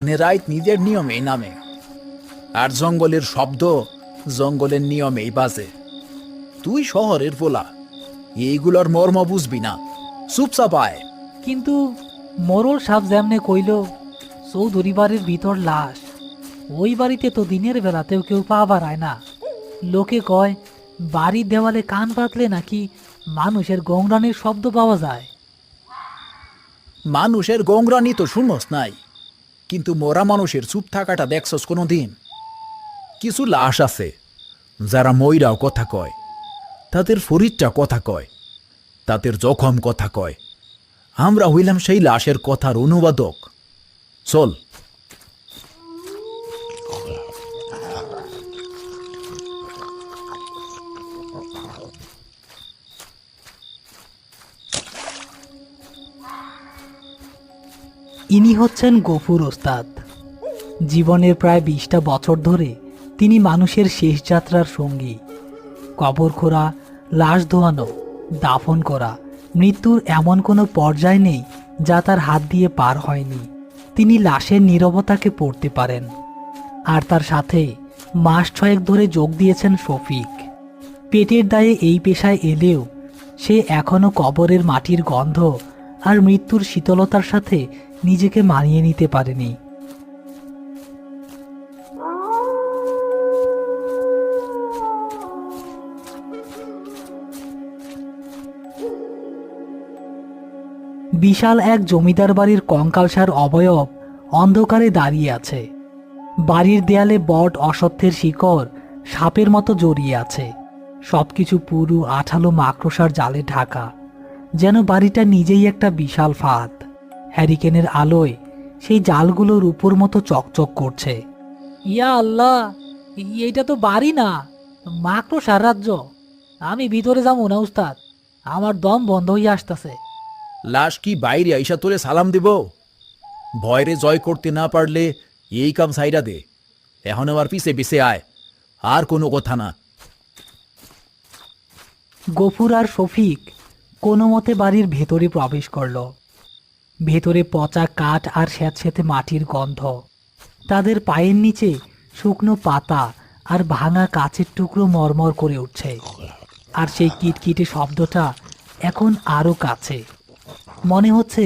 রাইত নিজের নিয়মেই নামে, আর জঙ্গলের শব্দ জঙ্গলের নিয়মেই বাজে। তুই শহরের পোলা, এইগুলোর মর্ম বুঝবি না, চুপচাপ আয়। কিন্তু মোরল সাপ যেমনে কইল চৌধুরী বাড়ির ভিতর লাশ, ওই বাড়িতে তো দিনের বেলাতেও কেউ পা বাড়ায় না। লোকে কয় বাড়ির দেওয়ালে কান পাতলে নাকি মানুষের গংরানির শব্দ পাওয়া যায়। মানুষের গোংরানি তো শুনস নাই, কিন্তু মোরা মানুষের চুপ থাকাটা দেখছস কোনো দিন? কিছু লাশ আছে যারা ময়রাও কথা কয়, তাদের ফরিদটা কথা কয়, তাদের জখম কথা কয়। আমরা হইলাম সেই লাশের কথার অনুবাদক। চল। ইনি হচ্ছেন গফুর ওস্তাদ। জীবনের প্রায় 20টা বছর ধরে তিনি মানুষের শেষ যাত্রার সঙ্গী। কবর খোঁড়া, লাশ ধোয়ানো, দাফন করা, মৃত্যুর এমন কোনো পর্যায় নেই যা তার হাত দিয়ে পার হয়নি। তিনি লাশের নীরবতাকে পড়তে পারেন। আর তার সাথে মাস 6 ধরে যোগ দিয়েছেন শফিক। পেটের দায়ে এই পেশায় এলেও সে এখনো কবরের মাটির গন্ধ আর মৃত্যুর শীতলতার সাথে নিজেকে মানিয়ে নিতে পারেনি। বিশাল এক জমিদার বাড়ির কঙ্কালসার অবয়ব অন্ধকারে দাঁড়িয়ে আছে। বাড়ির দেয়ালে বট অসত্যের শিকড় সাপের মতো জড়িয়ে আছে। সবকিছু পুরু আঠালো মাকড়সার জালে ঢাকা, যেন বাড়িটা নিজেই একটা বিশাল ফাঁদ। হ্যারিকেনের আলোয় সেই জালগুলোর উপর মতো চকচক করছে। ইয়া আল্লাহ, এইটা তো বাড়ি না, মাকড়সার রাজ্য। আমি ভিতরে যাবো না উস্তাদ, আমার দম বন্ধ হয়ে আসতেছে। লাশ কি বাইরে আইসা তোরে সালাম দিব? ভয়রে জয় করতে না পারলে এই কাম সাইরা দে। এখন আমার পিছে পিছে আয়, আর কোনো কথা না। গফুর আর শফিক কোনো মতে বাড়ির ভেতরে প্রবেশ করল। ভেতরে পচা কাঠ আর স্যাঁতস্যাঁতে মাটির গন্ধ। তাদের পায়ের নিচে শুকনো পাতা আর ভাঙা কাচের টুকরো মরমর করে উঠছে। আর সেই কিটকিটে শব্দটা এখন আরো কাছে। মনে হচ্ছে